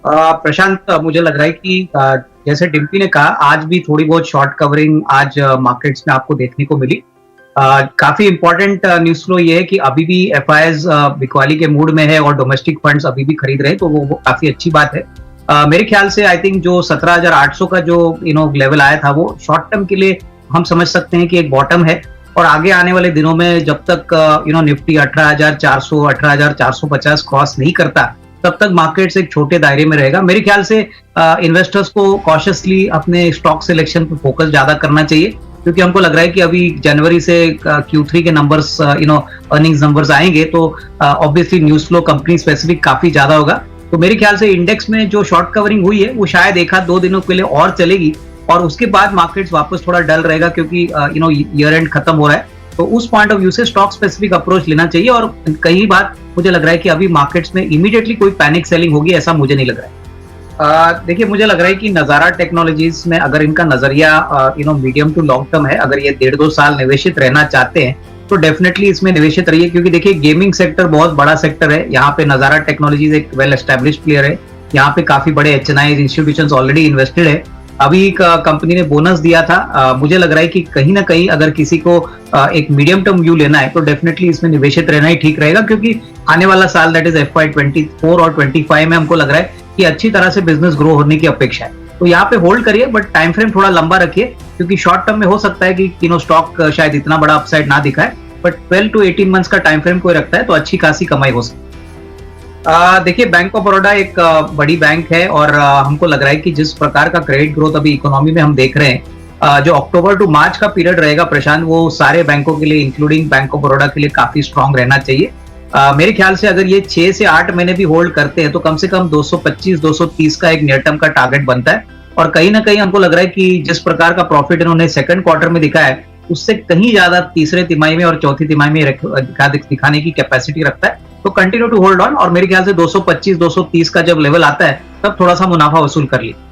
प्रशांत, मुझे लग रहा है कि जैसे डिम्पी ने कहा, आज भी थोड़ी बहुत शॉर्ट कवरिंग आज मार्केट्स में आपको देखने को मिली। काफी इंपॉर्टेंट न्यूज फ्लो ये है कि अभी भी एफआईआईज बिकवाली के मूड में है और डोमेस्टिक फंड्स अभी भी खरीद रहे हैं, तो वो काफी अच्छी बात है। मेरे ख्याल से आई थिंक जो 17,800 का जो लेवल आया था, वो शॉर्ट टर्म के लिए हम समझ सकते हैं कि एक बॉटम है। और आगे आने वाले दिनों में जब तक निफ्टी 18,400 18,450 क्रॉस नहीं करता, तब तक मार्केट्स एक छोटे दायरे में रहेगा। मेरे ख्याल से इन्वेस्टर्स को कॉशियसली अपने स्टॉक सिलेक्शन पर फोकस ज्यादा करना चाहिए, क्योंकि हमको लग रहा है कि अभी जनवरी से Q3 के नंबर्स अर्निंग्स नंबर्स आएंगे, तो obviously news flow company specific काफी ज्यादा होगा। तो मेरे ख्याल से इंडेक्स में जो शॉर्ट कवरिंग हुई है, वो शायद 1-2 दिनों के लिए और चलेगी, और उसके बाद मार्केट्स वापस थोड़ा डल रहेगा, क्योंकि ईयर एंड खत्म हो रहा है। तो उस पॉइंट ऑफ व्यू से स्टॉक स्पेसिफिक अप्रोच लेना चाहिए। और कई बार मुझे लग रहा है कि अभी मार्केट्स में इमीडिएटली कोई पैनिक सेलिंग होगी, ऐसा मुझे नहीं लग रहा है। देखिए, मुझे लग रहा है कि नजारा टेक्नोलॉजीज में अगर इनका नजरिया मीडियम टू लॉन्ग टर्म है, अगर ये 1.5-2 साल निवेशित रहना चाहते हैं, तो डेफिनेटली इसमें निवेशित रहिए। क्योंकि देखिए, गेमिंग सेक्टर बहुत बड़ा सेक्टर है, यहाँ पे नजारा टेक्नोलॉजीज एक वेल एस्टेब्लिश्ड प्लेयर है, यहाँ पे काफी बड़े HNI इंस्टीट्यूशंस ऑलरेडी इन्वेस्टेड है। अभी कंपनी ने बोनस दिया था। मुझे लग रहा है कि कहीं ना कहीं अगर किसी को एक मीडियम टर्म व्यू लेना है, तो डेफिनेटली इसमें निवेशित रहना ही ठीक रहेगा, क्योंकि आने वाला साल दैट इज FY 24 और 25 में हमको लग रहा है कि अच्छी तरह से बिजनेस ग्रो होने की अपेक्षा है। तो यहाँ पे होल्ड करिए, बट टाइम फ्रेम थोड़ा लंबा रखिए, क्योंकि शॉर्ट टर्म में हो सकता है कि स्टॉक शायद इतना बड़ा अपसाइड ना दिखाए, बट 12 to 18 मंथ्स का टाइम फ्रेम कोई रखता है तो अच्छी खासी कमाई हो सकती है। देखिए, बैंक ऑफ बड़ौदा एक बड़ी बैंक है, और हमको लग रहा है कि जिस प्रकार का क्रेडिट ग्रोथ अभी इकोनॉमी में हम देख रहे हैं, जो अक्टूबर टू मार्च का पीरियड रहेगा प्रशांत, वो सारे बैंकों के लिए इंक्लूडिंग बैंक ऑफ बड़ौदा के लिए काफी स्ट्रांग रहना चाहिए। मेरे ख्याल से अगर ये 6 से 8 महीने भी होल्ड करते हैं, तो कम से कम 225-230 का एक नियर टर्म का टारगेट बनता है। और कहीं ना कहीं हमको लग रहा है कि जिस प्रकार का प्रॉफिट इन्होंने सेकंड क्वार्टर में दिखाया है, उससे कहीं ज्यादा तीसरे तिमाही में और चौथी तिमाही में दिखाने की कैपेसिटी रखता है। तो कंटिन्यू टू होल्ड ऑन, और मेरे ख्याल से 225-230 का जब लेवल आता है, तब थोड़ा सा मुनाफा वसूल कर लिया।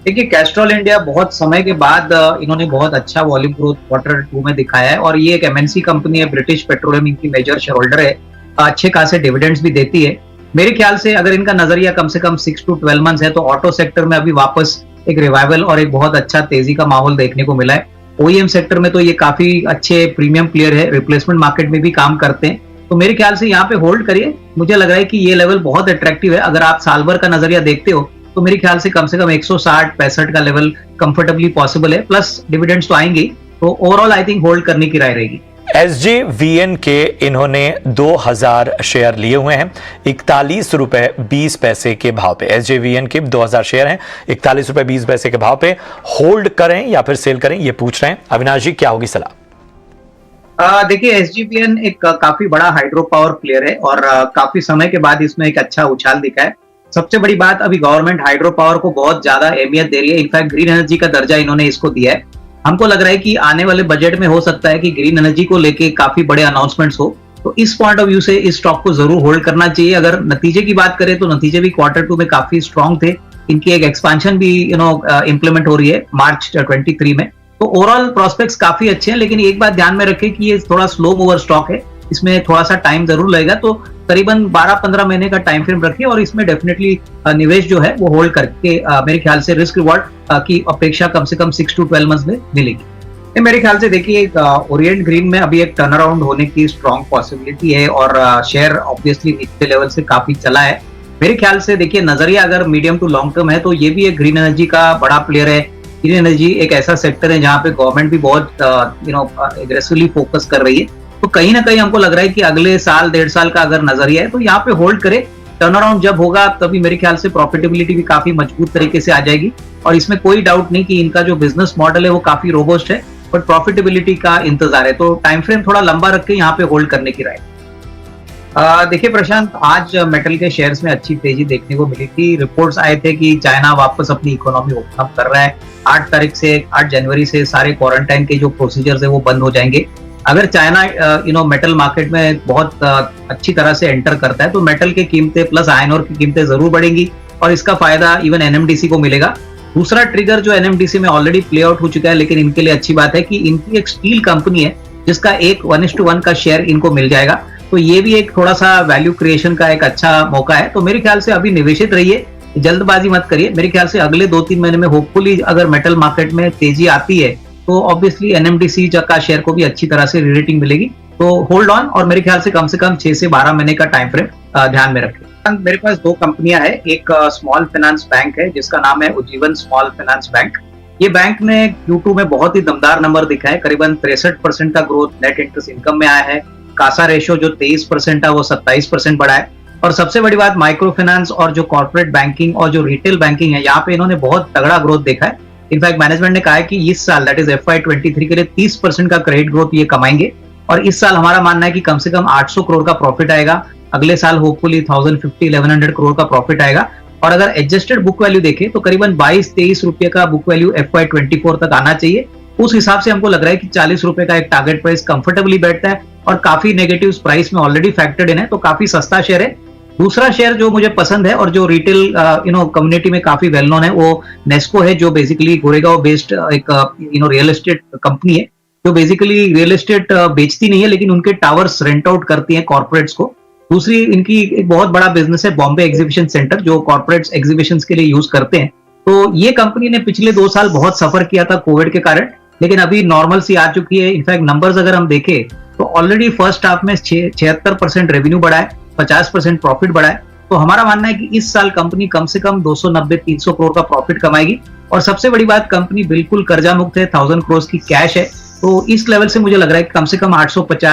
देखिए, कैस्ट्रॉल इंडिया बहुत समय के बाद इन्होंने बहुत अच्छा वॉल्यूम ग्रोथ Q2 में दिखाया है, और ये एक MNC कंपनी है, ब्रिटिश पेट्रोलियम इनकी मेजर शेयर होल्डर है, अच्छे खासे डिविडेंड्स भी देती है। मेरे ख्याल से अगर इनका नजरिया कम से कम 6 to 12 मंथ्स है, तो ऑटो सेक्टर में अभी वापस एक रिवाइवल और एक बहुत अच्छा तेजी का माहौल देखने को मिला है। OEM सेक्टर में तो ये काफी अच्छे प्रीमियम प्लेयर है, रिप्लेसमेंट मार्केट में भी काम करते हैं। तो मेरे ख्याल से यहाँ पे होल्ड करिए। मुझे लग रहा है कि ये लेवल बहुत अट्रैक्टिव है। अगर आप साल भर का नजरिया देखते हो, तो मेरे ख्याल से कम 160-65 का लेवल कंफर्टेबली पॉसिबल है, प्लस डिविडेंड्स तो आएंगे। तो ओवरऑल आई थिंक होल्ड करने की राय रहेगी। SJVN के इन्होंने 2000 शेयर लिए हुए हैं 41.20 के भाव पे। SJVN के 2000 शेयर हैं 41.20 के भाव पे। होल्ड करें या फिर सेल करें, ये पूछ रहे हैं। अविनाश जी, क्या होगी सलाह? देखिए, SJVN एक काफी बड़ा हाइड्रो पावर प्लेयर है, और काफी समय के बाद इसमें एक अच्छा उछाल दिखा है। सबसे बड़ी बात, अभी गवर्नमेंट हाइड्रो पावर को बहुत ज्यादा अहमियत दे रही है। इनफैक्ट ग्रीन एनर्जी का दर्जा इन्होंने इसको दिया है। हमको लग रहा है कि आने वाले बजट में हो सकता है कि ग्रीन एनर्जी को लेके काफी बड़े अनाउंसमेंट्स हो। तो इस पॉइंट ऑफ व्यू से इस स्टॉक को जरूर होल्ड करना चाहिए। अगर नतीजे की बात करें, तो नतीजे भी Q2 में काफी स्ट्रांग थे। इनकी एक एक्सपेंशन भी इंप्लीमेंट हो रही है March 23 में। तो ओवरऑल प्रोस्पेक्ट्स काफी अच्छे हैं, लेकिन एक बात ध्यान में रखें कि ये थोड़ा स्लो मूवर स्टॉक है, इसमें थोड़ा सा टाइम जरूर लगेगा। तो करीबन 12-15 महीने का टाइम फ्रेम रखिए, और इसमें डेफिनेटली निवेश जो है वो होल्ड करके मेरे ख्याल से रिस्क रिवॉर्ड की अपेक्षा कम से कम 6 to 12 मंथ्स में मिलेगी। मेरे ख्याल से देखिए, ओरिएंट ग्रीन में अभी एक टर्न अराउंड होने की स्ट्रॉन्ग पॉसिबिलिटी है, और शेयर ऑब्वियसली नीचे लेवल से काफी चला है। मेरे ख्याल से देखिए, नजरिया अगर मीडियम टू लॉन्ग टर्म है, तो ये भी एक ग्रीन एनर्जी का बड़ा प्लेयर है। ग्रीन एनर्जी एक ऐसा सेक्टर है जहाँ पे गवर्नमेंट भी बहुत एग्रेसिवली फोकस कर रही है। तो कहीं ना कहीं हमको लग रहा है कि अगले साल 1.5 साल का अगर नजरिया है, तो यहाँ पे होल्ड करे। टर्न अराउंड जब होगा, तभी मेरे ख्याल से प्रॉफिटेबिलिटी भी काफी मजबूत तरीके से आ जाएगी, और इसमें कोई डाउट नहीं कि इनका जो बिजनेस मॉडल है वो काफी रोबस्ट है, बट प्रॉफिटेबिलिटी का इंतजार है। तो टाइम फ्रेम थोड़ा लंबा रख के यहाँ पे होल्ड करने की राय। देखिए प्रशांत, आज मेटल के शेयर्स में अच्छी तेजी देखने को मिली थी। रिपोर्ट्स आए थे कि चाइना वापस अपनी इकोनॉमी ओपन अप कर रहा है। 8 जनवरी से सारे क्वारंटाइन के जो प्रोसीजर्स है वो बंद हो जाएंगे। अगर चाइना मेटल मार्केट में बहुत अच्छी तरह से एंटर करता है, तो मेटल की कीमतें प्लस आयरन ओर की कीमतें जरूर बढ़ेंगी, और इसका फायदा इवन NMDC को मिलेगा। दूसरा ट्रिगर जो NMDC में ऑलरेडी प्ले आउट हो चुका है, लेकिन इनके लिए अच्छी बात है कि इनकी एक स्टील कंपनी है जिसका एक 1:1 का शेयर इनको मिल जाएगा। तो ये भी एक थोड़ा सा वैल्यू क्रिएशन का एक अच्छा मौका है। तो मेरे ख्याल से अभी निवेशित रहिए, जल्दबाजी मत करिए। मेरे ख्याल से अगले 2-3 महीने में होपफुली अगर मेटल मार्केट में तेजी आती है तो ऑब्वियसली एनएमडीसी का शेयर को भी अच्छी तरह से रेटिंग मिलेगी। तो होल्ड ऑन, और मेरे ख्याल से कम 6 से 12 महीने का टाइम फ्रेम ध्यान में रखें। मेरे पास 2 कंपनियां हैं। एक स्मॉल फाइनेंस बैंक है जिसका नाम है उज्जीवन स्मॉल फाइनेंस बैंक। ये बैंक ने Q2 में बहुत ही दमदार नंबर दिखाए, करीबन 63% का ग्रोथ नेट इंटरेस्ट इनकम में आया है। कासा रेशियो जो 23% है वो 27% बढ़ा है। और सबसे बड़ी बात, माइक्रो फाइनेंस और जो कॉर्पोरेट बैंकिंग और जो रिटेल बैंकिंग है, यहाँ पे इन्होंने बहुत तगड़ा ग्रोथ देखा है। इनफैक्ट मैनेजमेंट ने कहा है कि इस साल दैट इज FY23 के लिए 30% का क्रेडिट ग्रोथ ये कमाएंगे। और इस साल हमारा मानना है कि कम से कम 800 करोड़ का प्रॉफिट आएगा। अगले साल होपफुली 1050-1100 करोड़ का प्रॉफिट आएगा। और अगर एडजस्टेड बुक वैल्यू देखें तो करीबन 22-23 रुपए का बुक वैल्यू FY24 तक आना चाहिए। उस हिसाब से हमको लग रहा है कि 40 रुपए का एक टारगेट प्राइस कंफर्टेबली बैठता है और काफी नेगेटिव प्राइस में ऑलरेडी फैक्टर्ड इन है, तो काफी सस्ता शेयर है। दूसरा शेयर जो मुझे पसंद है और जो रिटेल कम्युनिटी में काफी वेल नोन है वो नेस्को है, जो बेसिकली गोरेगांव बेस्ड एक रियल एस्टेट कंपनी है, जो बेसिकली रियल एस्टेट बेचती नहीं है लेकिन उनके टावर्स रेंट आउट करती है कॉर्पोरेट्स को। दूसरी इनकी एक बहुत बड़ा बिजनेस है बॉम्बे एग्जीबिशन सेंटर, जो कॉर्पोरेट्स एग्जीबिशन के लिए यूज करते हैं। तो ये कंपनी ने पिछले 2 साल बहुत सफर किया था कोविड के कारण, लेकिन अभी नॉर्मल सी आ चुकी है। इनफैक्ट नंबर्स अगर हम देखें तो ऑलरेडी फर्स्ट हाफ में 76% रेवेन्यू बढ़ा है, 50% प्रॉफिट बढ़ा है। तो हमारा मानना है कि इस साल कंपनी कम से कम 290-300 करोड़ का प्रॉफिट कमाएगी। और सबसे बड़ी बात, कंपनी बिल्कुल कर्जा मुक्त है, 1000 करोड़ की कैश है। तो इस लेवल से मुझे लग रहा है कि कम से कम 850